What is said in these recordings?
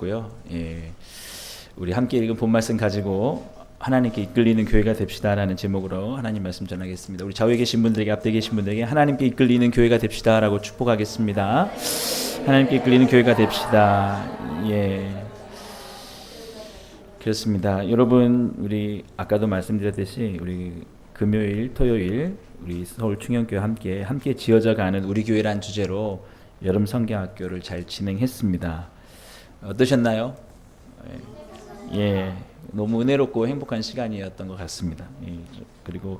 고요. 예, 우리 함께 읽은 본 말씀 가지고 하나님께 이끌리는 교회가 됩시다라는 제목으로 하나님 말씀 전하겠습니다. 우리 좌우에 계신 분들에게, 앞에 계신 분들에게 하나님께 이끌리는 교회가 됩시다라고 축복하겠습니다. 하나님께 이끌리는 교회가 됩시다. 예, 그렇습니다. 여러분, 우리 아까도 말씀드렸듯이 우리 금요일, 토요일 우리 서울 충영교회 함께 지어져가는 우리 교회란 주제로 여름 성경학교를 잘 진행했습니다. 어떠셨나요? 예, 너무 은혜롭고 행복한 시간이었던 것 같습니다. 예, 그리고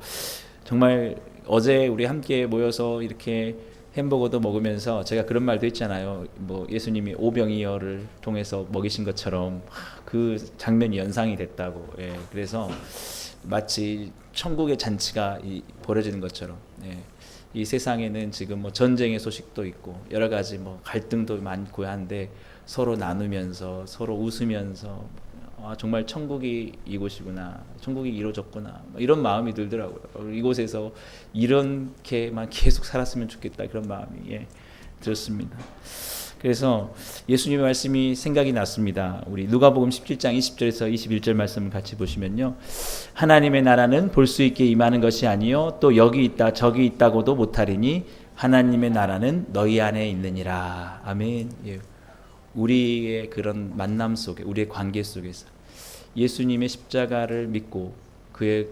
정말 어제 우리 함께 모여서 이렇게 햄버거도 먹으면서 제가 그런 말도 했잖아요. 뭐 예수님이 오병이어를 통해서 먹이신 것처럼 그 장면이 연상이 됐다고. 예, 그래서 마치 천국의 잔치가 벌어지는 것처럼. 예. 이 세상에는 지금 뭐 전쟁의 소식도 있고 여러 가지 뭐 갈등도 많고 한데 서로 나누면서 서로 웃으면서 정말 천국이 이곳이구나, 천국이 이루어졌구나, 이런 마음이 들더라고요. 이곳에서 이렇게만 계속 살았으면 좋겠다, 그런 마음이 들었습니다. 그래서 예수님의 말씀이 생각이 났습니다. 우리 누가복음 17장 20절에서 21절 말씀을 같이 보시면요, 하나님의 나라는 볼 수 있게 임하는 것이 아니요 또 여기 있다 저기 있다고도 못하리니 하나님의 나라는 너희 안에 있느니라. 아멘. 예. 우리의 그런 만남 속에, 우리의 관계 속에서 예수님의 십자가를 믿고 그의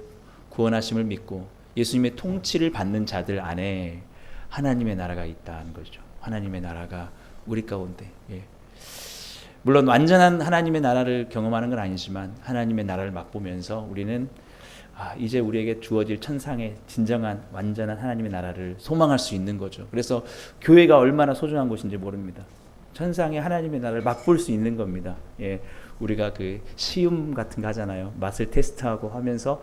구원하심을 믿고 예수님의 통치를 받는 자들 안에 하나님의 나라가 있다는 거죠. 하나님의 나라가 우리 가운데. 예. 물론 완전한 하나님의 나라를 경험하는 건 아니지만 하나님의 나라를 맛보면서 우리는 이제 우리에게 주어질 천상의 진정한 완전한 하나님의 나라를 소망할 수 있는 거죠. 그래서 교회가 얼마나 소중한 곳인지 모릅니다. 천상의 하나님의 나라를 맛볼 수 있는 겁니다. 예, 우리가 그 시음 같은 거 하잖아요. 맛을 테스트하고 하면서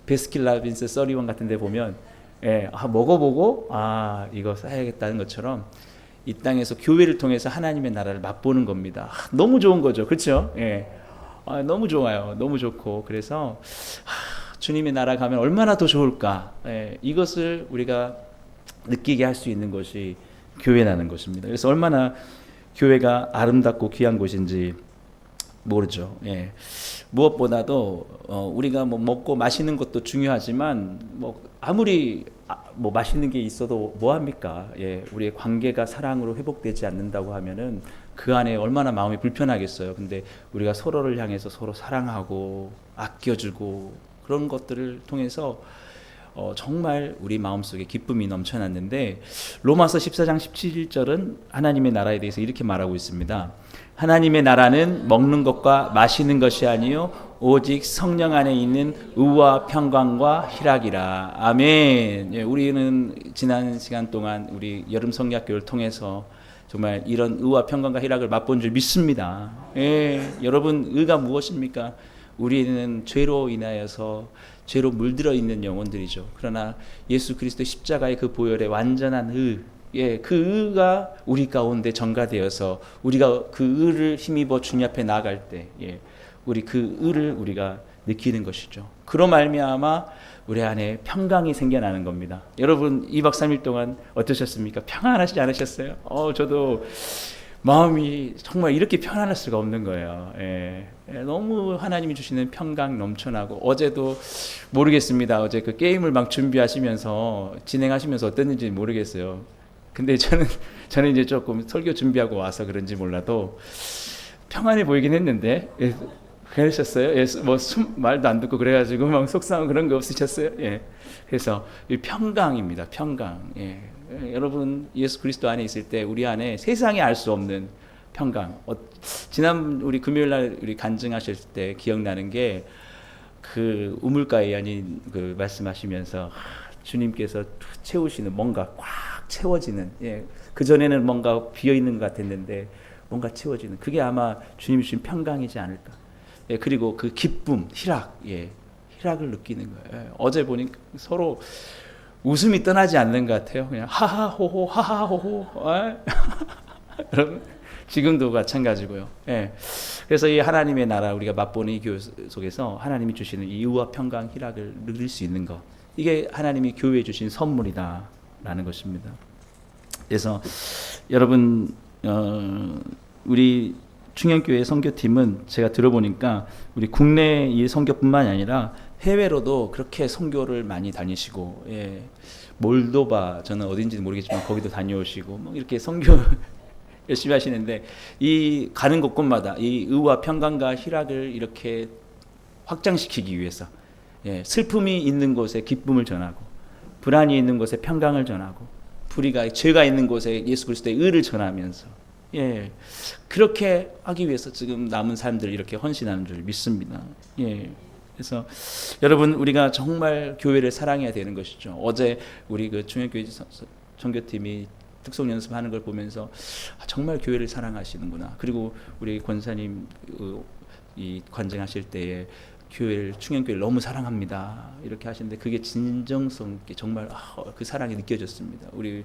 베스킨라빈스 31 같은 데 보면 먹어보고 이거 사야겠다는 것처럼 이 땅에서 교회를 통해서 하나님의 나라를 맛보는 겁니다. 너무 좋은 거죠. 그렇죠? 예. 너무 좋아요. 너무 좋고 그래서 주님의 나라 가면 얼마나 더 좋을까. 이것을 우리가 느끼게 할 수 있는 것이 교회라는 것입니다. 그래서 얼마나 교회가 아름답고 귀한 곳인지 모르죠. 예. 무엇보다도 우리가 뭐 먹고 마시는 것도 중요하지만 뭐 아무리 뭐 맛있는 게 있어도 뭐 합니까? 예. 우리의 관계가 사랑으로 회복되지 않는다고 하면은 그 안에 얼마나 마음이 불편하겠어요. 근데 우리가 서로를 향해서 서로 사랑하고 아껴주고 그런 것들을 통해서 정말 우리 마음속에 기쁨이 넘쳐났는데 로마서 14장 17절은 하나님의 나라에 대해서 이렇게 말하고 있습니다. 하나님의 나라는 먹는 것과 마시는 것이 아니요 오직 성령 안에 있는 의와 평강과 희락이라. 아멘. 예, 우리는 지난 시간 동안 우리 여름 성경학교를 통해서 정말 이런 의와 평강과 희락을 맛본 줄 믿습니다. 예, 여러분, 의가 무엇입니까? 우리는 죄로 인하여서 죄로 물들어 있는 영혼들이죠. 그러나 예수 그리스도의 십자가의 그 보혈의 완전한 의, 그 의가 우리 가운데 전가되어서 우리가 그 의를 힘입어 주님 앞에 나아갈 때, 우리 그 의를 우리가 느끼는 것이죠. 그로 말미암아 우리 안에 평강이 생겨나는 겁니다. 여러분, 2박 3일 동안 어떠셨습니까? 평안하시지 않으셨어요? 저도 마음이 정말 이렇게 편안할 수가 없는 거예요. 너무 하나님이 주시는 평강 넘쳐나고, 어제도 모르겠습니다. 어제 그 게임을 막 준비하시면서 진행하시면서 어땠는지 모르겠어요. 근데 저는 이제 조금 설교 준비하고 와서 그런지 몰라도 평안해 보이긴 했는데, 그러셨어요? 말도 안 듣고 그래가지고 막 속상한 그런 거 없으셨어요? 그래서 이 평강입니다. 평강. 여러분, 예수 그리스도 안에 있을 때 우리 안에 세상에 알 수 없는 평강. 지난 우리 금요일 날 우리 간증하실 때 기억나는 게 그 우물가에 아닌 그 말씀하시면서 주님께서 채우시는, 뭔가 꽉 채워지는, 그 전에는 뭔가 비어 있는 것 같았는데 뭔가 채워지는, 그게 아마 주님이 주신 평강이지 않을까. 그리고 그 기쁨, 희락, 희락을 느끼는 거예요. 어제 보니까 서로 웃음이 떠나지 않는 것 같아요. 그냥 하하호호 하하호호. 여러분, 지금도 마찬가지고요. 그래서 이 하나님의 나라, 우리가 맛보는 이 교회 속에서 하나님이 주시는 이 의와 평강, 희락을 누릴 수 있는 것, 이게 하나님이 교회에 주신 선물이다라는 것입니다. 그래서 여러분, 우리 충현교회 선교팀은 제가 들어보니까 우리 국내 이 선교뿐만이 아니라 해외로도 그렇게 선교를 많이 다니시고, 예, 몰도바, 저는 어딘지 모르겠지만 거기도 다녀오시고 뭐 이렇게 선교 열심히 하시는데, 이 가는 곳곳마다 이 의와 평강과 희락을 이렇게 확장시키기 위해서, 예, 슬픔이 있는 곳에 기쁨을 전하고, 불안이 있는 곳에 평강을 전하고, 불의가 죄가 있는 곳에 예수 그리스도의 의를 전하면서, 예, 그렇게 하기 위해서 지금 남은 사람들 이렇게 헌신하는 줄 믿습니다. 예. 그래서 여러분, 우리가 정말 교회를 사랑해야 되는 것이죠. 어제 우리 그 충현교회 선교팀이 특송 연습하는 걸 보면서 정말 교회를 사랑하시는구나. 그리고 우리 권사님 이 관증하실 때에 교회를, 충현교회를 너무 사랑합니다 이렇게 하시는데, 그게 진정성 있게 정말 그 사랑이 느껴졌습니다. 우리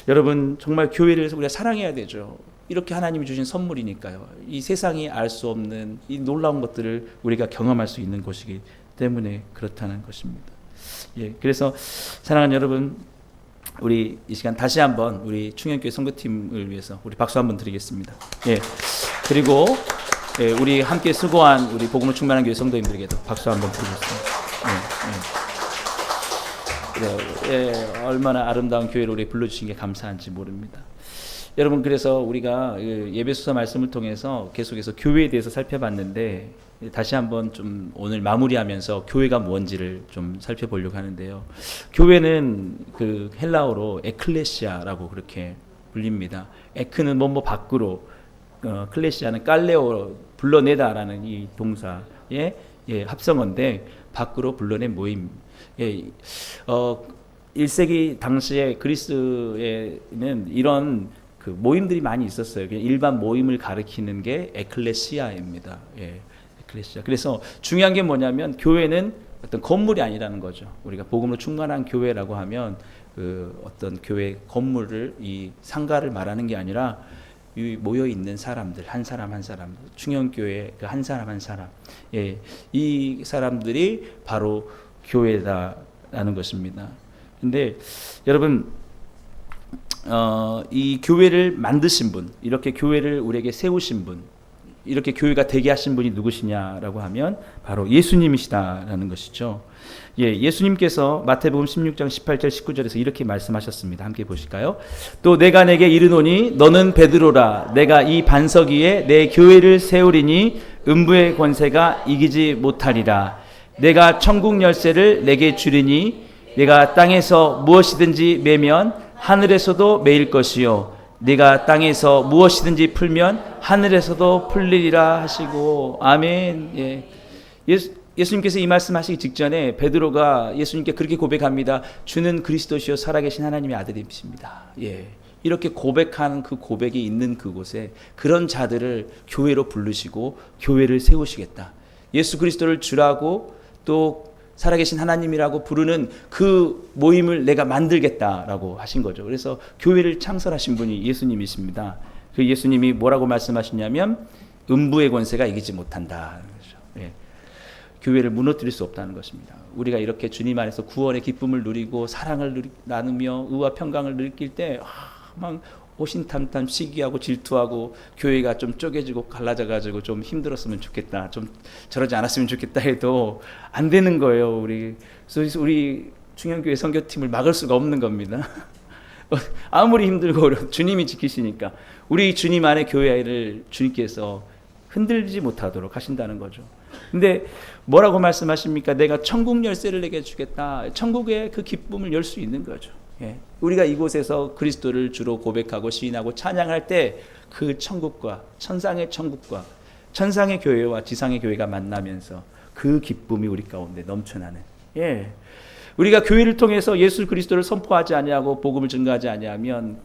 여러분, 정말 교회를 우리가 사랑해야 되죠. 이렇게 하나님이 주신 선물이니까요. 이 세상이 알 수 없는 이 놀라운 것들을 우리가 경험할 수 있는 것이기 때문에 그렇다는 것입니다. 예, 그래서 사랑하는 여러분, 우리 이 시간 다시 한번 우리 충현교회 선교팀을 위해서 우리 박수 한번 드리겠습니다. 예, 그리고 예, 우리 함께 수고한 우리 복음을 충만한 교회 성도님들에게도 박수 한번 드리겠습니다. 예, 예. 예, 얼마나 아름다운 교회를 우리 불러주신 게 감사한지 모릅니다. 여러분, 그래서 우리가 예배소서 말씀을 통해서 계속해서 교회에 대해서 살펴봤는데, 다시 한번 좀 오늘 마무리하면서 교회가 뭔지를 좀 살펴보려고 하는데요. 교회는 그 헬라어로 에클레시아라고 그렇게 불립니다. 에크는 뭐뭐 밖으로, 클레시아는 깔레오, 불러내다라는 이 동사의 합성어인데, 밖으로 불러낸 모임. 1세기 당시에 그리스에는 이런 그 모임들이 많이 있었어요. 일반 모임을 가리키는 게 에클레시아입니다. 예, 에클레시아. 그래서 중요한 게 뭐냐면, 교회는 어떤 건물이 아니라는 거죠. 우리가 복음으로 충만한 교회라고 하면 그 어떤 교회 건물을, 이 상가를 말하는 게 아니라 이 모여 있는 사람들, 한 사람 한 사람, 충현교회 그 한 사람 한 사람, 예, 이 사람들이 바로 교회다라는 것입니다. 근데 여러분, 이 교회를 만드신 분, 이렇게 교회를 우리에게 세우신 분, 이렇게 교회가 되게 하신 분이 누구시냐라고 하면 바로 예수님이시다라는 것이죠. 예, 예수님께서 마태복음 16장 18절 19절에서 이렇게 말씀하셨습니다. 함께 보실까요? 또 내가 내게 이르노니 너는 베드로라. 내가 이 반석 위에 내 교회를 세우리니 음부의 권세가 이기지 못하리라. 내가 천국 열쇠를 내게 주리니 내가 땅에서 무엇이든지 매면 하늘에서도 매일 것이요, 네가 땅에서 무엇이든지 풀면 하늘에서도 풀리리라 하시고. 아멘. 예. 예수님께서 이 말씀하시기 직전에 베드로가 예수님께 그렇게 고백합니다. 주는 그리스도시요 살아계신 하나님의 아들이십니다. 예. 이렇게 고백하는 그 고백이 있는 그곳에 그런 자들을 교회로 부르시고 교회를 세우시겠다. 예수 그리스도를 주라고 또 살아계신 하나님이라고 부르는 그 모임을 내가 만들겠다라고 하신 거죠. 그래서 교회를 창설하신 분이 예수님이십니다. 그 예수님이 뭐라고 말씀하시냐면 음부의 권세가 이기지 못한다. 예. 교회를 무너뜨릴 수 없다는 것입니다. 우리가 이렇게 주님 안에서 구원의 기쁨을 누리고 사랑을 나누며 의와 평강을 느낄 때 막 호신탐탐 시기하고 질투하고 교회가 좀 쪼개지고 갈라져가지고 좀 힘들었으면 좋겠다, 좀 저러지 않았으면 좋겠다 해도 안 되는 거예요. 그래서 우리 충현교회 선교팀을 막을 수가 없는 겁니다. 아무리 힘들고 어려워 주님이 지키시니까 우리 주님 안에 교회를 주님께서 흔들리지 못하도록 하신다는 거죠. 근데 뭐라고 말씀하십니까? 내가 천국 열쇠를 내게 주겠다. 천국의 그 기쁨을 열 수 있는 거죠. 예. 우리가 이곳에서 그리스도를 주로 고백하고 시인하고 찬양할 때 그 천국과 천상의 천국과 천상의 교회와 지상의 교회가 만나면서 그 기쁨이 우리 가운데 넘쳐나는. 예. 우리가 교회를 통해서 예수 그리스도를 선포하지 아니하고 복음을 증거하지 아니하면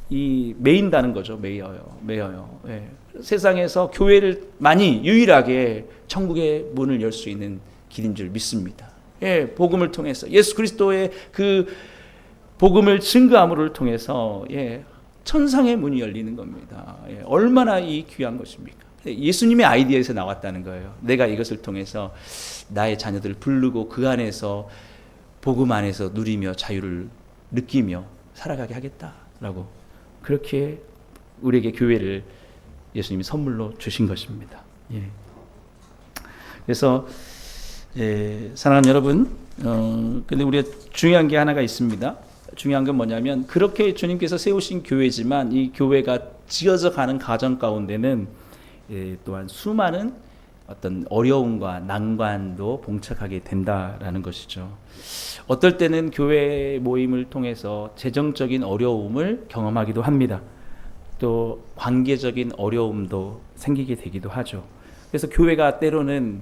매인다는 거죠. 매여요. 예. 세상에서 교회를 많이 유일하게 천국의 문을 열 수 있는 길인 줄 믿습니다. 예, 복음을 통해서 예수 그리스도의 그 복음을 증거함을 통해서 천상의 문이 열리는 겁니다. 예, 얼마나 이 귀한 것입니까? 예수님의 아이디어에서 나왔다는 거예요. 내가 이것을 통해서 나의 자녀들을 부르고 그 안에서 복음 안에서 누리며 자유를 느끼며 살아가게 하겠다라고 그렇게 우리에게 교회를 예수님이 선물로 주신 것입니다. 예. 그래서 사랑하는 여러분, 근데 우리가 중요한 게 하나가 있습니다. 중요한 건 뭐냐면 그렇게 주님께서 세우신 교회지만 이 교회가 지어져 가는 과정 가운데는 또한 수많은 어떤 어려움과 난관도 봉착하게 된다라는 것이죠. 어떨 때는 교회 모임을 통해서 재정적인 어려움을 경험하기도 합니다. 또 관계적인 어려움도 생기게 되기도 하죠. 그래서 교회가 때로는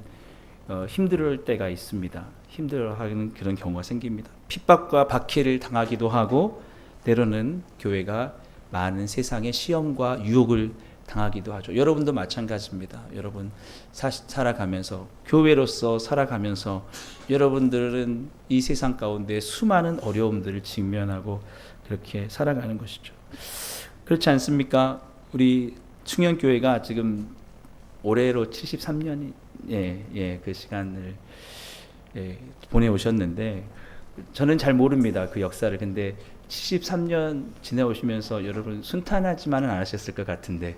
힘들 때가 있습니다. 힘들어하는 그런 경우가 생깁니다. 핍박과 박해를 당하기도 하고 때로는 교회가 많은 세상의 시험과 유혹을 당하기도 하죠. 여러분도 마찬가지입니다. 여러분 살아가면서 교회로서 살아가면서 여러분들은 이 세상 가운데 수많은 어려움들을 직면하고 그렇게 살아가는 것이죠. 그렇지 않습니까? 우리 충현교회가 지금 올해로 73년이 그 시간을 보내오셨는데 저는 잘 모릅니다. 그 역사를. 근데 73년 지내오시면서 여러분 순탄하지만은 않으셨을 것 같은데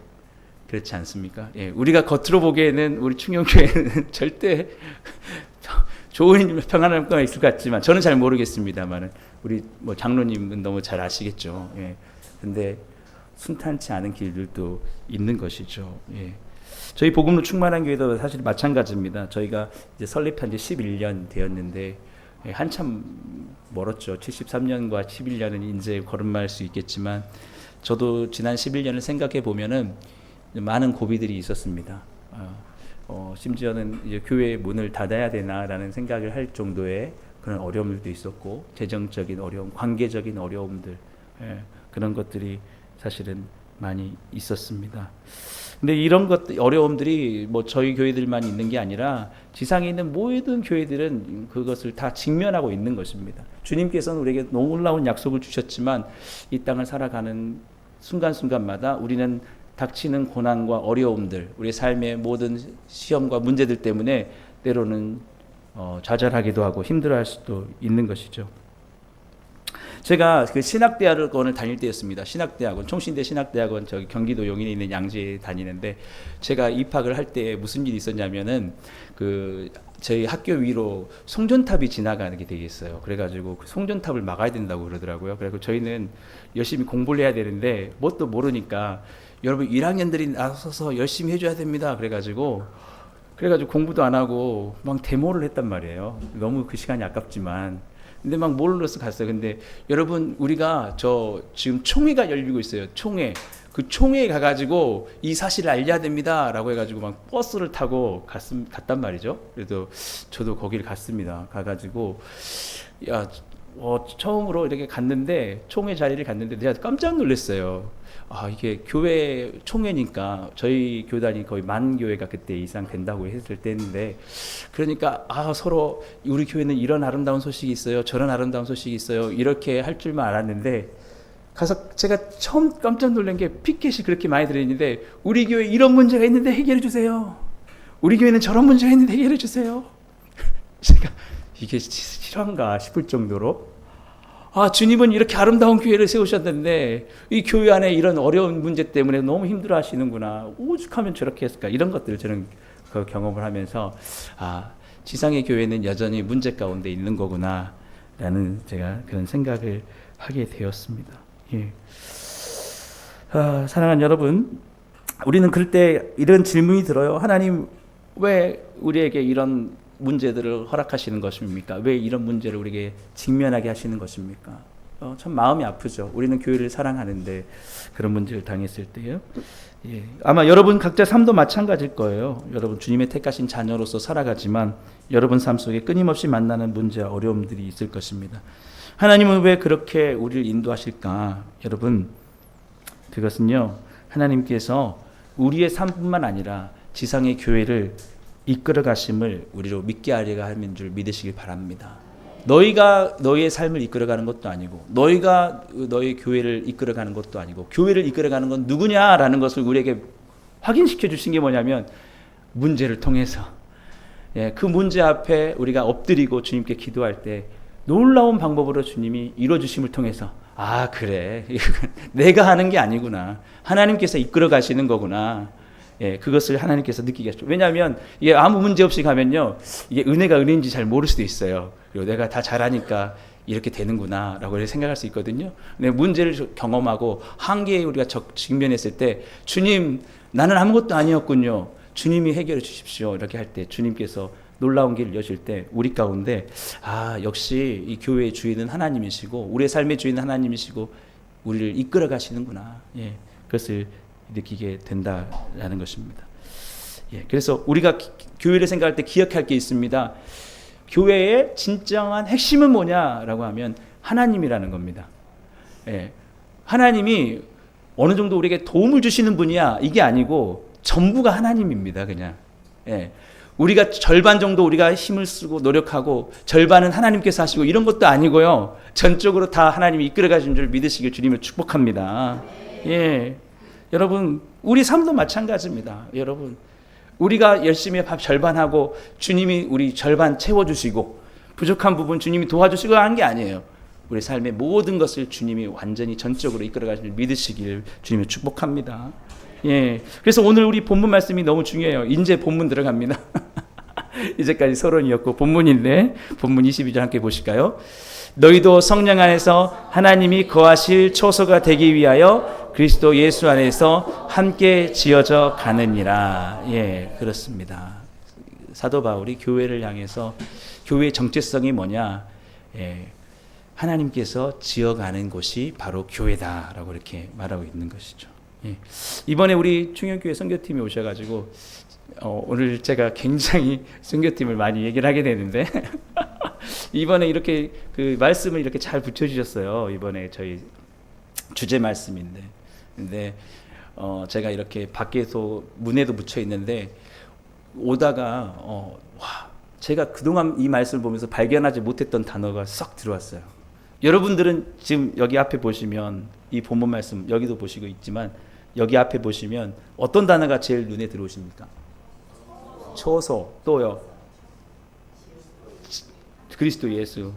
그렇지 않습니까? 우리가 겉으로 보기에는 우리 충현교회는 절대 좋은 평안한 것만 있을 것 같지만 저는 잘 모르겠습니다만은 우리 뭐 장로님은 너무 잘 아시겠죠. 근데 순탄치 않은 길들도 있는 것이죠. 저희 복음으로 충만한 교회도 사실 마찬가지입니다. 저희가 이제 설립한 지 11년 되었는데 한참 멀었죠. 73년과 11년은 이제 걸음마일 수 있겠지만 저도 지난 11년을 생각해 보면은 많은 고비들이 있었습니다. 심지어는 이제 교회 문을 닫아야 되나라는 생각을 할 정도의 그런 어려움들도 있었고 재정적인 어려움, 관계적인 어려움들 그런 것들이 사실은 많이 있었습니다. 근데 이런 어려움들이 뭐 저희 교회들만 있는 게 아니라 지상에 있는 모든 교회들은 그것을 다 직면하고 있는 것입니다. 주님께서는 우리에게 놀라운 약속을 주셨지만 이 땅을 살아가는 순간순간마다 우리는 닥치는 고난과 어려움들, 우리의 삶의 모든 시험과 문제들 때문에 때로는 좌절하기도 하고 힘들어할 수도 있는 것이죠. 제가 그 신학대학원을 다닐 때였습니다. 신학대학원, 총신대 신학대학원 저기 경기도 용인에 있는 양지에 다니는데 제가 입학을 할 때 무슨 일이 있었냐면은 그 저희 학교 위로 송전탑이 지나가게 돼 있어요. 그래가지고 그 송전탑을 막아야 된다고 그러더라고요. 그래서 저희는 열심히 공부를 해야 되는데 뭣도 모르니까 여러분 1학년들이 나서서 열심히 해줘야 됩니다. 그래가지고 공부도 안 하고 막 데모를 했단 말이에요. 너무 그 시간이 아깝지만. 근데 막 몰러서 갔어요. 근데 여러분 우리가 지금 총회가 열리고 있어요. 총회. 그 총회에 가가지고 이 사실을 알려야 됩니다라고 해가지고 막 버스를 타고 갔단 말이죠. 그래도 저도 거기를 갔습니다. 가가지고 처음으로 이렇게 갔는데 총회 자리를 갔는데 내가 깜짝 놀랐어요. 이게 교회 총회니까 저희 교단이 거의 10,000교회가 그때 이상 된다고 했을 때인데 그러니까 서로 우리 교회는 이런 아름다운 소식이 있어요. 저런 아름다운 소식이 있어요. 이렇게 할 줄만 알았는데 가서 제가 처음 깜짝 놀란 게 피켓이 그렇게 많이 들어있는데 우리 교회 이런 문제가 있는데 해결해 주세요. 우리 교회는 저런 문제가 있는데 해결해 주세요. 제가 이게 실화인가 싶을 정도로 주님은 이렇게 아름다운 교회를 세우셨는데 이 교회 안에 이런 어려운 문제 때문에 너무 힘들어 하시는구나. 오죽하면 저렇게 했을까. 이런 것들을 저는 그 경험을 하면서 지상의 교회는 여전히 문제 가운데 있는 거구나 라는 제가 그런 생각을 하게 되었습니다. 사랑하는 여러분, 우리는 그럴 때 이런 질문이 들어요. 하나님 왜 우리에게 이런 문제들을 허락하시는 것입니까? 왜 이런 문제를 우리에게 직면하게 하시는 것입니까? 참 마음이 아프죠. 우리는 교회를 사랑하는데 그런 문제를 당했을 때요. 아마 여러분 각자 삶도 마찬가지일 거예요. 여러분 주님의 택하신 자녀로서 살아가지만 여러분 삶 속에 끊임없이 만나는 문제와 어려움들이 있을 것입니다. 하나님은 왜 그렇게 우리를 인도하실까? 여러분 그것은요. 하나님께서 우리의 삶뿐만 아니라 지상의 교회를 이끌어 가심을 우리로 믿게 하리가 하는 줄 믿으시길 바랍니다. 너희가 너희의 삶을 이끌어가는 것도 아니고 너희가 너희 교회를 이끌어가는 것도 아니고 교회를 이끌어가는 건 누구냐라는 것을 우리에게 확인시켜 주신 게 뭐냐면 문제를 통해서 그 문제 앞에 우리가 엎드리고 주님께 기도할 때 놀라운 방법으로 주님이 이루어주심을 통해서 아, 그래. 내가 하는 게 아니구나. 하나님께서 이끌어 가시는 거구나. 예, 그것을 하나님께서 느끼게 하죠. 왜냐하면 이게 아무 문제 없이 가면요, 이게 은혜가 은혜인지 잘 모를 수도 있어요. 그리고 내가 다 잘하니까 이렇게 되는구나라고 생각할 수 있거든요. 근데 문제를 경험하고 한계에 우리가 직면했을 때, 주님, 나는 아무것도 아니었군요. 주님이 해결해 주십시오. 이렇게 할 때 주님께서 놀라운 길을 여실 때 우리 가운데, 아, 역시 이 교회의 주인은 하나님이시고 우리의 삶의 주인은 하나님이시고 우리를 이끌어 가시는구나. 예, 그것을 느끼게 된다라는 것입니다. 예, 그래서 우리가 교회를 생각할 때 기억할 게 있습니다. 교회의 진정한 핵심은 뭐냐라고 하면 하나님이라는 겁니다. 예, 하나님이 어느 정도 우리에게 도움을 주시는 분이야, 이게 아니고 전부가 하나님입니다. 그냥. 예, 우리가 절반 정도 우리가 힘을 쓰고 노력하고 절반은 하나님께서 하시고 이런 것도 아니고요. 전적으로 다 하나님이 이끌어 가신 줄 믿으시길 주님을 축복합니다. 예, 여러분, 우리 삶도 마찬가지입니다. 여러분, 우리가 열심히 밥 절반하고 주님이 우리 절반 채워주시고 부족한 부분 주님이 도와주시고 하는 게 아니에요. 우리 삶의 모든 것을 주님이 완전히 전적으로 이끌어 가신 줄 믿으시길 주님을 축복합니다. 예, 그래서 오늘 우리 본문 말씀이 너무 중요해요. 이제 본문 들어갑니다. 이제까지 서론이었고 본문인데, 본문 22절 함께 보실까요? 너희도 성령 안에서 하나님이 거하실 초소가 되기 위하여 그리스도 예수 안에서 함께 지어져 가느니라. 예, 그렇습니다. 사도 바울이 교회를 향해서 교회의 정체성이 뭐냐? 예, 하나님께서 지어가는 곳이 바로 교회다라고 이렇게 말하고 있는 것이죠. 예. 이번에 우리 충영교회 선교팀이 오셔가지고 오늘 제가 굉장히 선교팀을 많이 얘기를 하게 되는데 이번에 이렇게 그 말씀을 이렇게 잘 붙여주셨어요. 이번에 저희 주제 말씀인데, 근데 제가 이렇게 밖에서 문에도 붙여 있는데 오다가 와, 제가 그동안 이 말씀을 보면서 발견하지 못했던 단어가 썩 들어왔어요. 여러분들은 지금 여기 앞에 보시면 이 본문 말씀 여기도 보시고 있지만 여기 앞에 보시면 어떤 단어가 제일 눈에 들어오십니까? 초소, 또요 그리스도 예수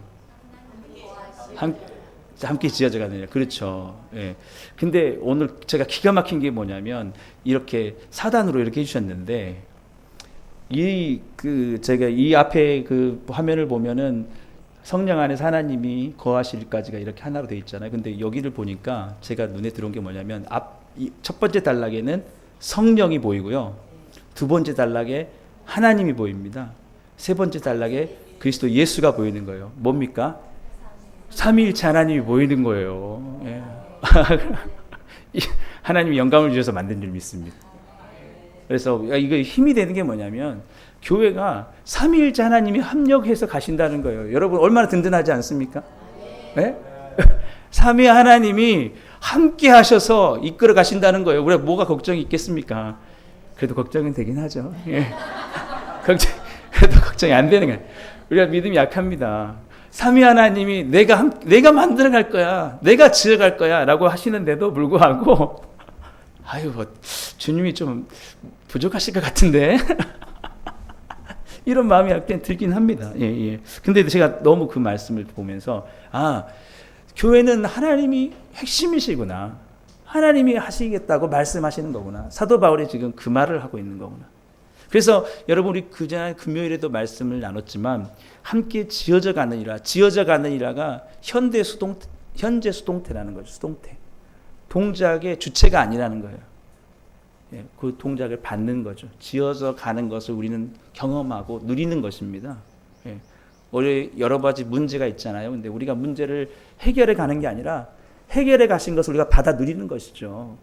함께 지어져 가느냐. 그렇죠. 예. 근데 오늘 제가 기가 막힌 게 뭐냐면 이렇게 사단으로 이렇게 해주셨는데 제가 이 앞에 그 화면을 보면은 성령 안에서 하나님이 거하실까지가 이렇게 하나로 되어 있잖아요. 근데 여기를 보니까 제가 눈에 들어온 게 뭐냐면 첫 번째 단락에는 성령이 보이고요. 두 번째 단락에 하나님이 보입니다. 세 번째 단락에 그리스도 예수가 보이는 거예요. 뭡니까? 삼위일체 하나님이 보이는 거예요. 예. 하나님이 영감을 주셔서 만든 줄 믿습니다. 그래서 이거 힘이 되는 게 뭐냐면 교회가 삼위일체 하나님이 합력해서 가신다는 거예요. 여러분 얼마나 든든하지 않습니까? 네? 삼위 하나님이 함께 하셔서 이끌어 가신다는 거예요. 우리가 뭐가 걱정이 있겠습니까? 그래도 걱정은 되긴 하죠. 예. 그래도 걱정이 안 되는 거예요. 우리가 믿음이 약합니다. 삼위 하나님이 내가 만들어 갈 거야, 내가 지어 갈 거야 라고 하시는데도 불구하고 아유, 주님이 좀 부족하실 것 같은데 이런 마음이 약간 들긴 합니다. 예, 예. 근데 제가 너무 그 말씀을 보면서 교회는 하나님이 핵심이시구나, 하나님이 하시겠다고 말씀하시는 거구나, 사도 바울이 지금 그 말을 하고 있는 거구나. 그래서 여러분 우리 그전 금요일에도 말씀을 나눴지만 함께 지어져 가느니라가 현재 수동태라는 거죠. 수동태. 동작의 주체가 아니라는 거예요. 예, 그 동작을 받는 거죠. 지어져 가는 것을 우리는 경험하고 누리는 것입니다. 예, 우리 여러 가지 문제가 있잖아요. 근데 우리가 문제를 해결해 가는 게 아니라 해결해 가신 것을 우리가 받아 누리는 것이죠.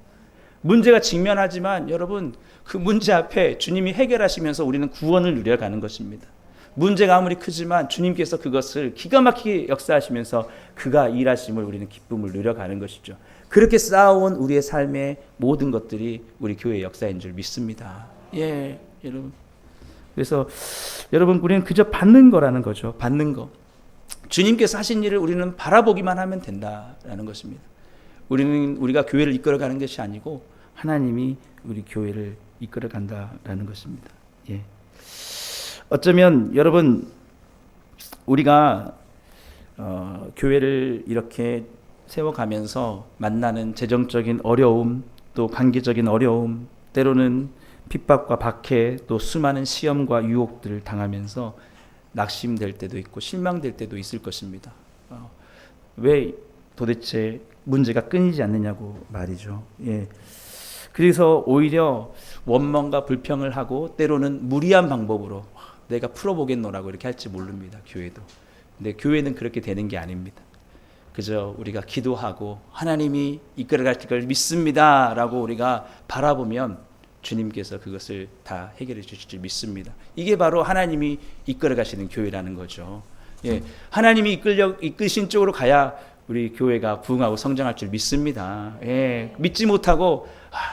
문제가 직면하지만 여러분 그 문제 앞에 주님이 해결하시면서 우리는 구원을 누려가는 것입니다. 문제가 아무리 크지만 주님께서 그것을 기가 막히게 역사하시면서 그가 일하심을 우리는 기쁨을 누려가는 것이죠. 그렇게 쌓아온 우리의 삶의 모든 것들이 우리 교회의 역사인 줄 믿습니다. 예, 여러분. 그래서 여러분 우리는 그저 받는 거라는 거죠. 받는 거. 주님께서 하신 일을 우리는 바라보기만 하면 된다라는 것입니다. 우리가 교회를 이끌어가는 것이 아니고 하나님이 우리 교회를 이끌어간다라는 것입니다. 예. 어쩌면 여러분 우리가 교회를 이렇게 세워가면서 만나는 재정적인 어려움, 또 관계적인 어려움, 때로는 핍박과 박해, 또 수많은 시험과 유혹들을 당하면서 낙심될 때도 있고 실망될 때도 있을 것입니다. 왜 도대체 문제가 끊이지 않느냐고 말이죠. 예. 그래서 오히려 원망과 불평을 하고 때로는 무리한 방법으로 내가 풀어보겠노라고 이렇게 할지 모릅니다. 교회도. 근데 교회는 그렇게 되는 게 아닙니다. 그저 우리가 기도하고 하나님이 이끌어갈 걸 믿습니다 라고 우리가 바라보면 주님께서 그것을 다 해결해 주실 줄 믿습니다. 이게 바로 하나님이 이끌어 가시는 교회라는 거죠. 예, 하나님이 이끄신 쪽으로 가야 우리 교회가 부흥하고 성장할 줄 믿습니다. 예, 믿지 못하고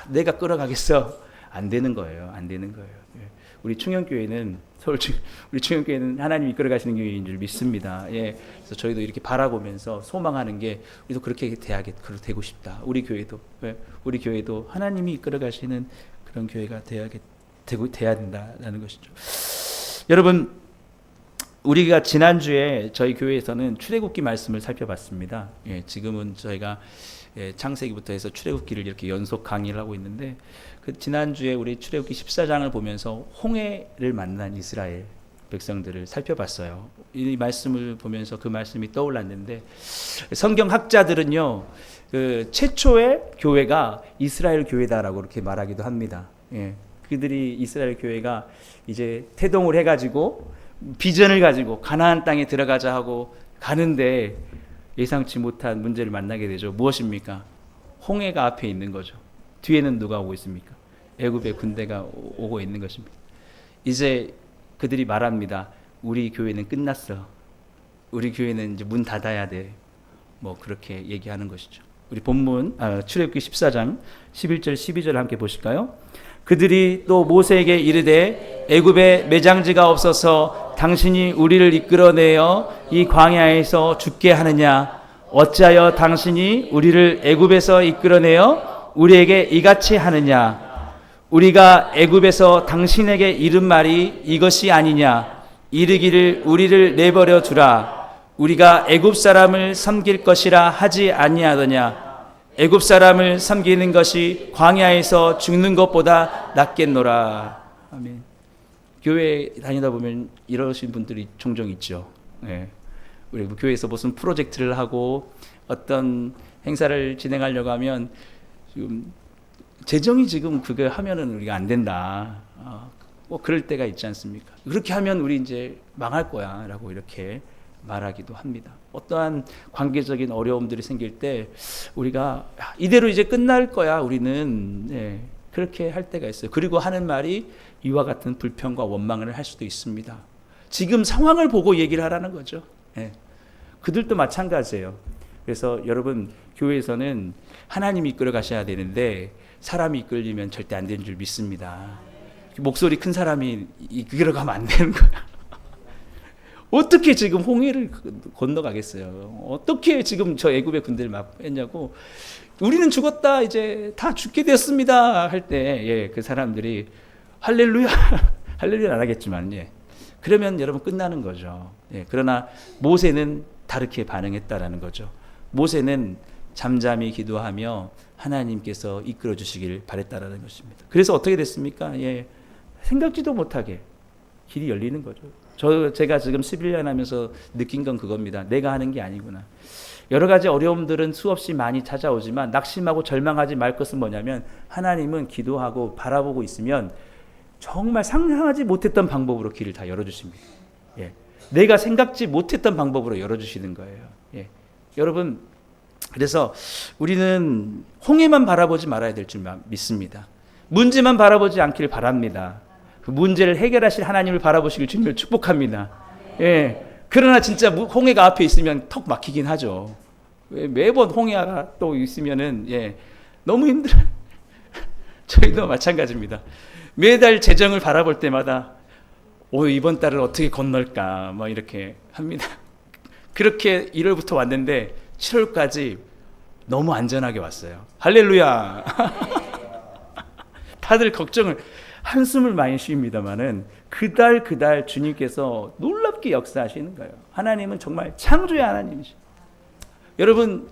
내가 끌어가겠어, 안 되는 거예요. 안 되는 거예요. 예, 우리 충영교회는 우리 충영교회는 하나님이 이끌어 가시는 교회인 줄 믿습니다. 예, 그래서 저희도 이렇게 바라보면서 소망하는 게 우리도 그렇게 되고 싶다. 우리 교회도 우리 교회도 하나님이 이끌어 가시는 그런 교회가 돼야 된다라는 것이죠. 여러분, 우리가 지난주에 저희 교회에서는 출애굽기 말씀을 살펴봤습니다. 예, 지금은 저희가 창세기부터 해서 출애굽기를 이렇게 연속 강의를 하고 있는데 그 지난주에 우리 출애굽기 14장을 보면서 홍해를 만난 이스라엘 백성들을 살펴봤어요. 이 말씀을 보면서 그 말씀이 떠올랐는데 성경 학자들은요, 그 최초의 교회가 이스라엘 교회다라고 그렇게 말하기도 합니다. 예, 그들이 이스라엘 교회가 이제 태동을 해가지고 비전을 가지고 가나안 땅에 들어가자 하고 가는데 예상치 못한 문제를 만나게 되죠. 무엇입니까? 홍해가 앞에 있는 거죠. 뒤에는 누가 오고 있습니까? 애굽의 군대가 오고 있는 것입니다. 이제 그들이 말합니다. 우리 교회는 끝났어. 우리 교회는 이제 문 닫아야 돼. 뭐 그렇게 얘기하는 것이죠. 우리 본문 출애굽기 14장 11절 12절 함께 보실까요? 그들이 또 모세에게 이르되 애굽에 매장지가 없어서 당신이 우리를 이끌어내어 이 광야에서 죽게 하느냐? 어찌하여 당신이 우리를 애굽에서 이끌어내어 우리에게 이같이 하느냐? 우리가 애굽에서 당신에게 이른 말이 이것이 아니냐? 이르기를 우리를 내버려 두라. 우리가 애굽 사람을 섬길 것이라 하지 아니하더냐? 애굽 사람을 섬기는 것이 광야에서 죽는 것보다 낫겠노라. 아멘. 교회 다니다 보면 이러신 분들이 종종 있죠. 네. 우리 교회에서 무슨 프로젝트를 하고 어떤 행사를 진행하려고 하면 지금 재정이 지금 그거 하면은 우리가 안 된다. 뭐 그럴 때가 있지 않습니까? 그렇게 하면 우리 이제 망할 거야라고 이렇게 말하기도 합니다. 어떠한 관계적인 어려움들이 생길 때 우리가 이대로 이제 끝날 거야 우리는 그렇게 할 때가 있어요. 그리고 하는 말이 이와 같은 불평과 원망을 할 수도 있습니다. 지금 상황을 보고 얘기를 하라는 거죠. 그들도 마찬가지예요. 그래서 여러분, 교회에서는 하나님이 이끌어 가셔야 되는데 사람이 이끌리면 절대 안 되는 줄 믿습니다. 목소리 큰 사람이 이끌어 가면 안 되는 거야. 어떻게 지금 홍해를 건너가겠어요? 어떻게 지금 저 애굽의 군대를 막 했냐고. 우리는 죽었다, 이제 다 죽게 됐습니다 할 때 그 사람들이 할렐루야 할렐루야 안 하겠지만 그러면 여러분 끝나는 거죠. 그러나 모세는 다르게 반응했다라는 거죠. 모세는 잠잠히 기도하며 하나님께서 이끌어 주시길 바랬다라는 것입니다. 그래서 어떻게 됐습니까? 생각지도 못하게 길이 열리는 거죠. 제가 지금 11년 하면서 느낀 건 그겁니다. 내가 하는 게 아니구나. 여러 가지 어려움들은 수없이 많이 찾아오지만 낙심하고 절망하지 말 것은 뭐냐면 하나님은 기도하고 바라보고 있으면 정말 상상하지 못했던 방법으로 길을 다 열어주십니다. 내가 생각지 못했던 방법으로 열어주시는 거예요. 여러분, 그래서 우리는 홍해만 바라보지 말아야 될 줄 믿습니다. 문제만 바라보지 않기를 바랍니다. 그 문제를 해결하실 하나님을 바라보시길 주님을 축복합니다. 그러나 진짜 홍해가 앞에 있으면 턱 막히긴 하죠. 매번 홍해가 또 있으면은 너무 힘들어요. 저희도 마찬가지입니다. 매달 재정을 바라볼 때마다 이번 달을 어떻게 건널까 뭐 이렇게 합니다. 그렇게 1월부터 왔는데 7월까지 너무 안전하게 왔어요. 할렐루야. 다들 걱정을 한숨을 많이 쉬입니다만은 그달 주님께서 놀랍게 역사하시는 거예요. 하나님은 정말 창조의 하나님이시죠. 여러분,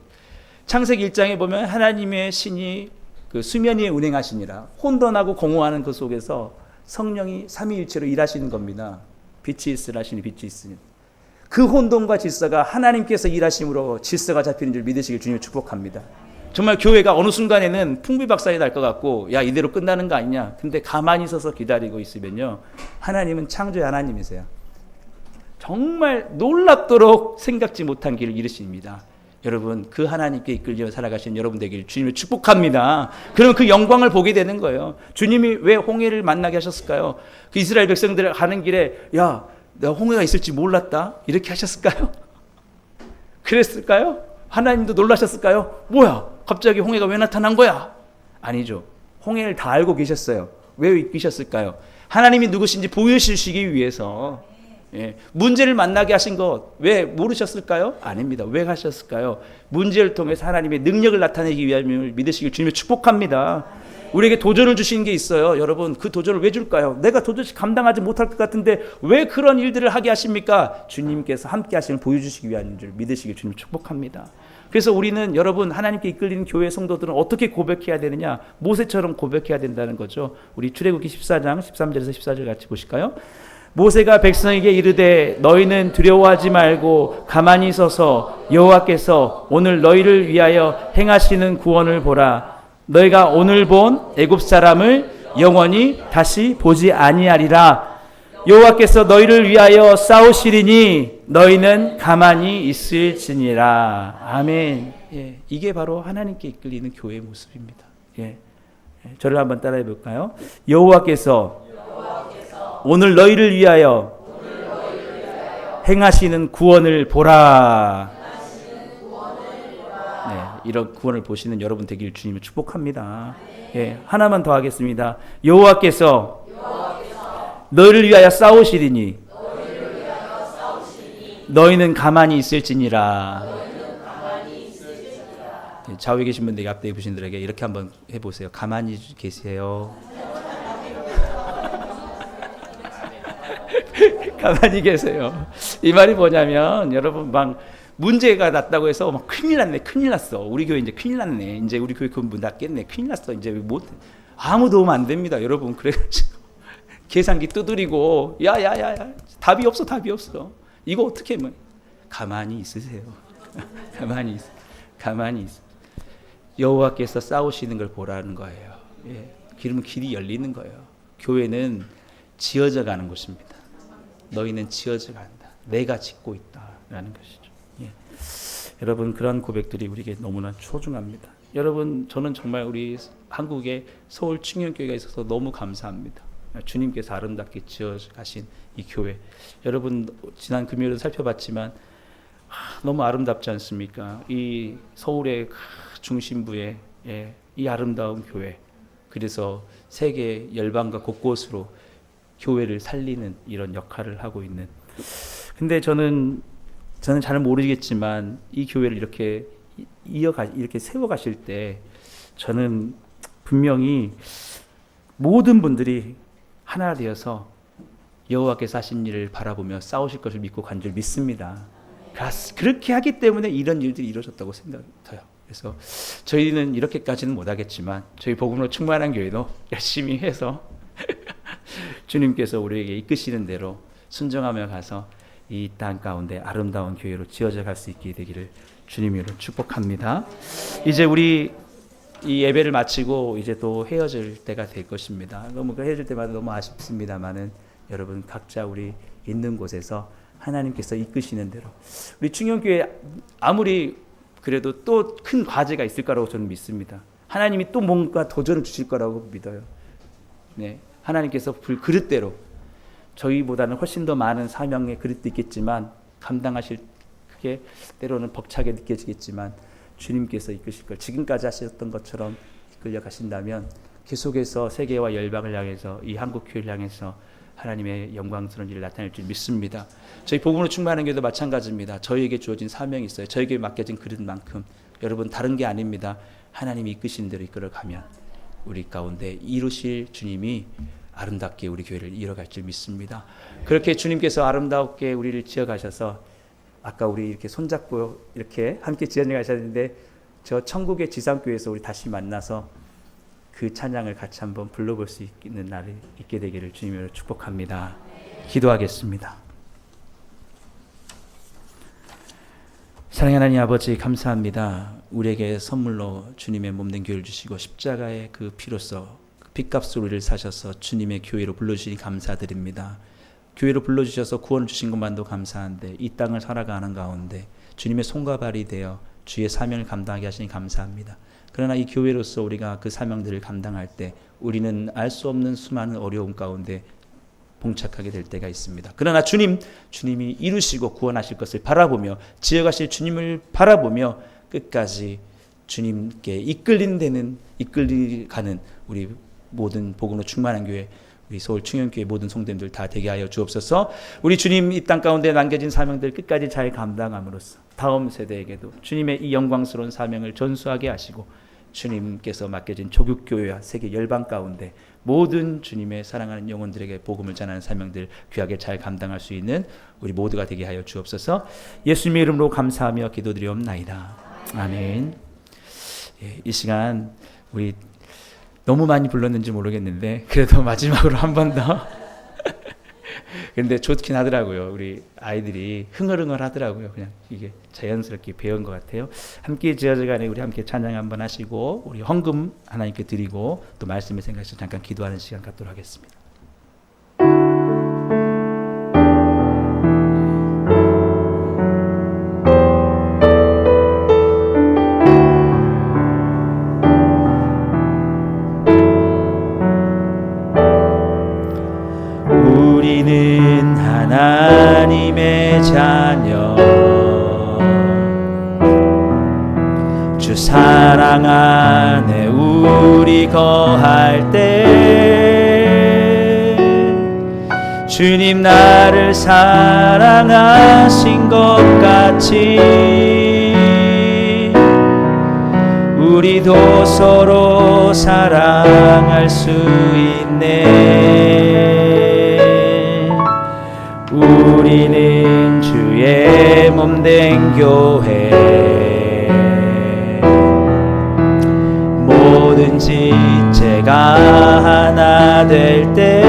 창세기 1장에 보면 하나님의 신이 그 수면 위에 운행하시니라. 혼돈하고 공허하는 그 속에서 성령이 삼위일체로 일하시는 겁니다. 빛이 있으라 하시니 빛이 있으니. 그 혼돈과 질서가 하나님께서 일하심으로 질서가 잡히는 줄 믿으시길 주님을 축복합니다. 정말 교회가 어느 순간에는 풍비박산이 날 것 같고 야 이대로 끝나는 거 아니냐. 근데 가만히 서서 기다리고 있으면요. 하나님은 창조의 하나님이세요. 정말 놀랍도록 생각지 못한 길을 이루십니다. 여러분 그 하나님께 이끌려 살아가신 여러분 되길 주님을 축복합니다. 그럼 그 영광을 보게 되는 거예요. 주님이 왜 홍해를 만나게 하셨을까요? 그 이스라엘 백성들 가는 길에 야 내가 홍해가 있을지 몰랐다 이렇게 하셨을까요? 그랬을까요? 하나님도 놀라셨을까요? 뭐야 갑자기 홍해가 왜 나타난 거야? 아니죠. 홍해를 다 알고 계셨어요. 왜 이끄셨을까요? 하나님이 누구신지 보여주시기 위해서. 예, 문제를 만나게 하신 것 왜 모르셨을까요? 아닙니다. 왜 하셨을까요? 문제를 통해서 하나님의 능력을 나타내기 위함을 믿으시길 주님을 축복합니다. 우리에게 도전을 주시는 게 있어요. 여러분 그 도전을 왜 줄까요? 내가 도저히 감당하지 못할 것 같은데 왜 그런 일들을 하게 하십니까? 주님께서 함께 하심을 보여주시기 위한 줄 믿으시길 주님 축복합니다. 그래서 우리는 여러분 하나님께 이끌리는 교회 성도들은 어떻게 고백해야 되느냐? 모세처럼 고백해야 된다는 거죠. 우리 출애굽기 14장 13절에서 14절 같이 보실까요? 모세가 백성에게 이르되 너희는 두려워하지 말고 가만히 서서 여호와께서 오늘 너희를 위하여 행하시는 구원을 보라. 너희가 오늘 본 애굽 사람을 영원히 다시 보지 아니하리라. 여호와께서 너희를 위하여 싸우시리니 너희는 가만히 있을지니라. 아멘. 예, 이게 바로 하나님께 이끌리는 교회의 모습입니다. 예, 저를 한번 따라해 볼까요? 여호와께서 오늘 너희를 위하여 행하시는 구원을 보라. 네, 이런 구원을 보시는 여러분 되길 주님을 축복합니다. 예, 하나만 더 하겠습니다. 여호와께서 너희를 위하여 싸우시리니 너희는 가만히 있을지니라. 좌우에 계신 분들 앞에 계신 분들에게 이렇게 한번 해보세요. 가만히 계세요. 가만히 계세요. 이 말이 뭐냐면 여러분 막 문제가 났다고 해서 막 큰일 났네, 큰일 났어. 우리 교회 이제 큰일 났네. 이제 우리 교회 문 닫겠네. 큰일 났어. 이제 못 아무 도움 안 됩니다, 여러분. 그래가지고 계산기 두드리고 야야야 답이 없어, 답이 없어. 이거 어떻게 하면 가만히 있으세요. 가만히 있어. 여호와께서 싸우시는 걸 보라는 거예요. 예, 그러면 길이 열리는 거예요. 교회는 지어져 가는 곳입니다. 너희는 지어져 간다. 내가 짓고 있다라는 것이죠. 예. 여러분 그런 고백들이 우리에게 너무나 소중합니다. 여러분 저는 정말 우리 한국의 서울 충영교회가 있어서 너무 감사합니다. 주님께서 아름답게 지어 가신 이 교회. 여러분 지난 금요일에 살펴봤지만 너무 아름답지 않습니까? 이 서울의 중심부에 이 아름다운 교회. 그래서 세계 열방과 곳곳으로 교회를 살리는 이런 역할을 하고 있는. 근데 저는 잘 모르겠지만 이 교회를 이렇게 이렇게 세워가실 때 저는 분명히 모든 분들이 하나 되어서 여호와께서 하신 일을 바라보며 싸우실 것을 믿고 간 줄 믿습니다. 그렇게 하기 때문에 이런 일들이 이루어졌다고 생각해요. 그래서 저희는 이렇게까지는 못하겠지만 저희 복음으로 충만한 교회도 열심히 해서 주님께서 우리에게 이끄시는 대로 순종하며 가서 이 땅 가운데 아름다운 교회로 지어져 갈 수 있게 되기를 주님으로 축복합니다. 이제 우리 이 예배를 마치고 이제 또 헤어질 때가 될 것입니다. 너무 헤어질 때마다 너무 아쉽습니다만은 여러분 각자 우리 있는 곳에서 하나님께서 이끄시는 대로 우리 충영교회 아무리 그래도 또 큰 과제가 있을 거라고 저는 믿습니다. 하나님이 또 뭔가 도전을 주실 거라고 믿어요. 네, 하나님께서 그릇대로 저희보다는 훨씬 더 많은 사명의 그릇도 있겠지만 감당하실 그게 때로는 벅차게 느껴지겠지만 주님께서 이끄실 걸 지금까지 하셨던 것처럼 이끌려 가신다면 계속해서 세계와 열방을 향해서 이 한국 교회를 향해서 하나님의 영광스러운 일을 나타낼 줄 믿습니다. 저희 복음으로 충만한 교회도 마찬가지입니다. 저희에게 주어진 사명이 있어요. 저에게 맡겨진 그릇만큼 여러분 다른 게 아닙니다. 하나님이 이끄신 대로 이끌어가면 우리 가운데 이루실 주님이 아름답게 우리 교회를 이어갈 줄 믿습니다. 그렇게 주님께서 아름답게 우리를 지어가셔서 아까 우리 이렇게 손잡고 이렇게 함께 지어내 가셨는데 저 천국의 지상교회에서 우리 다시 만나서 그 찬양을 같이 한번 불러볼 수 있는 날이 있게 되기를 주님으로 축복합니다. 기도하겠습니다. 사랑하는 하나님 아버지, 감사합니다. 우리에게 선물로 주님의 몸된 교회를 주시고 십자가의 그 피로써 핏값으로 우리를 사셔서 주님의 교회로 불러주시니 감사드립니다. 교회로 불러주셔서 구원을 주신 것만도 감사한데 이 땅을 살아가는 가운데 주님의 손과 발이 되어 주의 사명을 감당하게 하시니 감사합니다. 그러나 이 교회로서 우리가 그 사명들을 감당할 때 우리는 알 수 없는 수많은 어려움 가운데 봉착하게 될 때가 있습니다. 그러나 주님이 이루시고 구원하실 것을 바라보며 지어가실 주님을 바라보며 끝까지 주님께 이끌가는 우리 모든 복음으로 충만한 교회, 우리 서울 충현교회 모든 성도님들 다 되게 하여 주옵소서. 우리 주님 이 땅 가운데 남겨진 사명들 끝까지 잘 감당함으로써 다음 세대에게도 주님의 이 영광스러운 사명을 전수하게 하시고 주님께서 맡겨진 조국교회와 세계 열방 가운데 모든 주님의 사랑하는 영혼들에게 복음을 전하는 사명들 귀하게 잘 감당할 수 있는 우리 모두가 되게 하여 주옵소서. 예수님의 이름으로 감사하며 기도드리옵나이다. 아멘. 이 시간 우리 너무 많이 불렀는지 모르겠는데 그래도 마지막으로 한 번 더. 근데 좋긴 하더라고요. 우리 아이들이 흥얼흥얼 하더라고요. 그냥 이게 자연스럽게 배운 것 같아요. 함께 지어져가네 우리 함께 찬양 한번 하시고 우리 헌금 하나님께 드리고 또 말씀을 생각해서 잠깐 기도하는 시간 갖도록 하겠습니다. 우리는 하나님의 자녀, 주 사랑 안에 우리 거할 때 주님 나를 사랑하신 것 같이 우리도 서로 사랑할 수 있네. 우리는 주의 몸된 교회, 뭐든지 제가 하나 될 때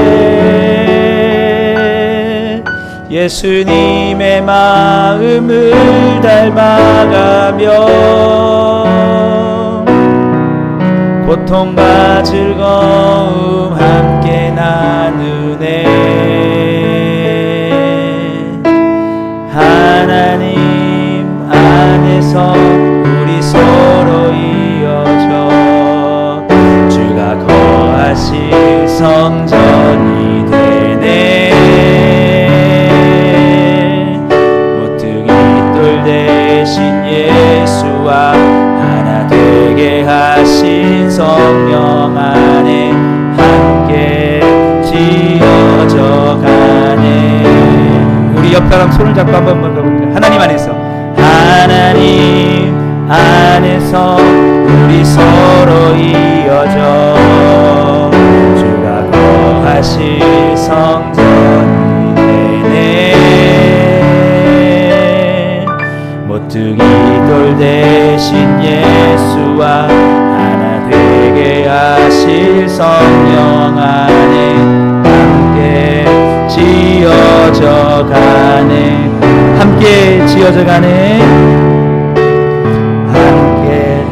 예수님의 마음을 닮아가며 고통과 즐거움 함께 나누네. 하나님 안에서 우리 서로 이어져 주가 거하실 성전이 되네. 모퉁이 돌 대신 예수와 하나 되게 하신 성령 안에 함께 지어져 가네. 우리 옆 사람 손을 잡고 한번 가볼까요? 하나님 안에서, 하나님 안에서 우리 서로 이어져 주가 거하실 성전이 되네. 모퉁이 돌 대신 예수와 하나 되게 하실 성령 안에 함께 지어져 가네. 함께 지어져 가네. 함께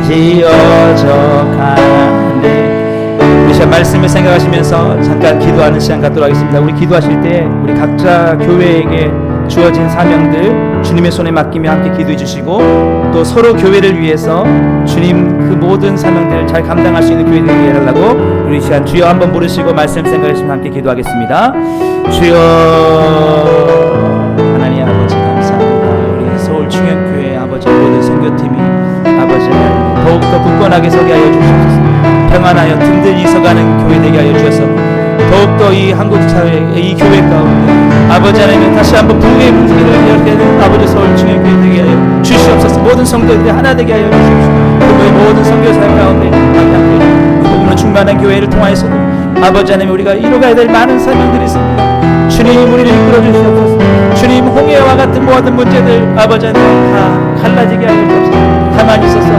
지어져 가네. 우리 시간 말씀을 생각하시면서 잠깐 기도하는 시간 갖도록 하겠습니다. 우리 기도하실 때 우리 각자 교회에게 주어진 사명들 주님의 손에 맡기며 함께 기도해 주시고 또 서로 교회를 위해서 주님 그 모든 사명들을 잘 감당할 수 있는 교회 되게 해달라고 우리 시간 주여 한번 부르시고 말씀 생각하시면 함께 기도하겠습니다. 주여. 하나님 아버지 감사합니다. 우리 서울 충현교회 아버지 모든 선교팀이 아버지 더욱더 굳건하게 서게 하여 주시옵소서. 평안하여 든든히 서가는 교회 되게 하여 주셔서 더욱더 이 한국 사회 이 교회 가운데 아버지 하나님 다시 한번 부흥의 문제를 이렇게 아버지 서울 충현교회 되게 하여 주시옵소서. 모든 성도들이 하나 되게 하여 주시옵소서. 그리고 모든 선교 사역 가운데 함께 복음으로 충만한 교회를 통하여서도 아버지 하나님 우리가 이루어가야 될 많은 사명들이 있습니다. 주님 우리를 이끌어 주시옵소서. 주님 홍해와 같은 모든 문제들 아버지 하나님 다 갈라지게 하여 주옵소서. 가만히 있어서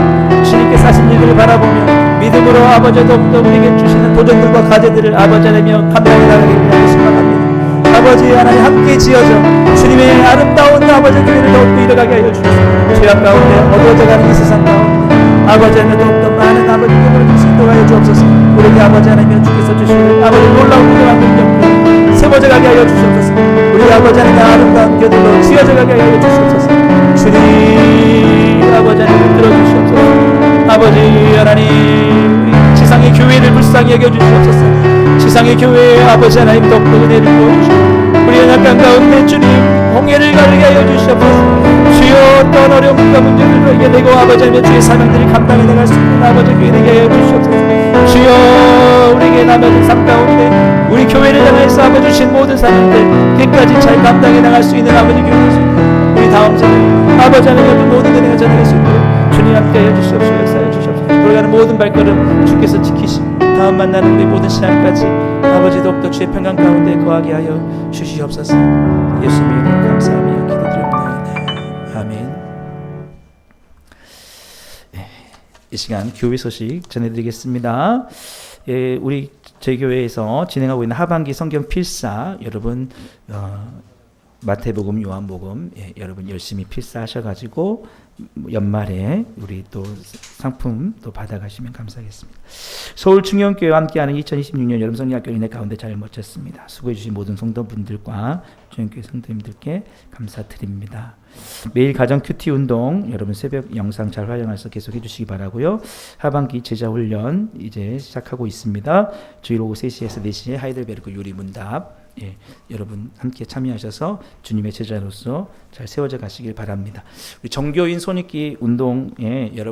주님께 사신 일들을 바라보며 믿음으로 아버지 더욱더 우리에게 주시는 도전들과 과제들을 아버지 하나며 감당해 나가기를 위하여 소망합니다. 아버지 하나님 함께 지어져 주님의 아름다운 아버지 교회를 더욱더 이뤄가게 하여 주옵소서. 죄악 가운데 어두워져가는 이 세상 가운데 아버지 하나님 더욱더 많은 아버지 꿈을 줄 수 있도록 하여 주옵소서. 우리에게 아버지 하나님 주께서 주시는 아버지 놀라운 믿음과 능력을 세워져가게 하여 주옵소서. 우리 아버지 하나님 아름다운 교들로 지어져가게 하여 주옵소서. 주님 아버지 하나님 들어주시옵소서. 아버지 하나님 우리 지상의 교회를 불쌍히 여겨주시옵소서. 지상의 교회에 아버지 하나님 더욱더 은혜를 부어주시고 우리 연약한 가운데 주님 홍해를 가르게 하여 주시옵소서. 주여 어떤 어려움과 문제들로 이겨내고 아버지 하나님 주의 사명들을 감당해 나갈 수 있는 아버지 교회 되게 하여 주시옵소서. 주여 우리에게 남은 삶 가운데 우리 교회를 향해서 아버지 주신 모든 사명들 끝까지 잘 감당해 나갈 수 있는 아버지 교회 될 수 있는 우리 다음 세대 아버지 하나님 모든 은혜가 전해갈 수 있도록 주님 함께 하여 주시옵소서. 역사해 주시옵소서. 돌아가는 모든 발걸음 주께서 지키시고 다음 만나는 우리 모든 시간까지 아버지 더욱더 주의 평강 가운데 거하게 하여 주시옵소서. 예수님 이름으로 감사하며 기도드립니다. 아멘. 이 시간 교회 소식 전해드리겠습니다. 우리 저희 교회에서 진행하고 있는 하반기 성경 필사 여러분 마태복음, 요한복음 여러분 열심히 필사하셔가지고 연말에 우리 또 상품 또 받아가시면 감사하겠습니다. 서울충영교회와 함께하는 2026년 여름 성경학교 은혜 가운데 잘 마쳤습니다. 수고해주신 모든 성도분들과 충영교회 성도님들께 감사드립니다. 매일 가정 큐티 운동 여러분 새벽 영상 잘 활용해서 계속 해주시기 바라고요. 하반기 제자훈련 이제 시작하고 있습니다. 주일 오후 3시에서 4시에 하이델베르크 요리문답 여러분 함께 참여하셔서 주님의 제자로서 잘 세워져 가시길 바랍니다. 우리 정교인 손익기 운동에 여러분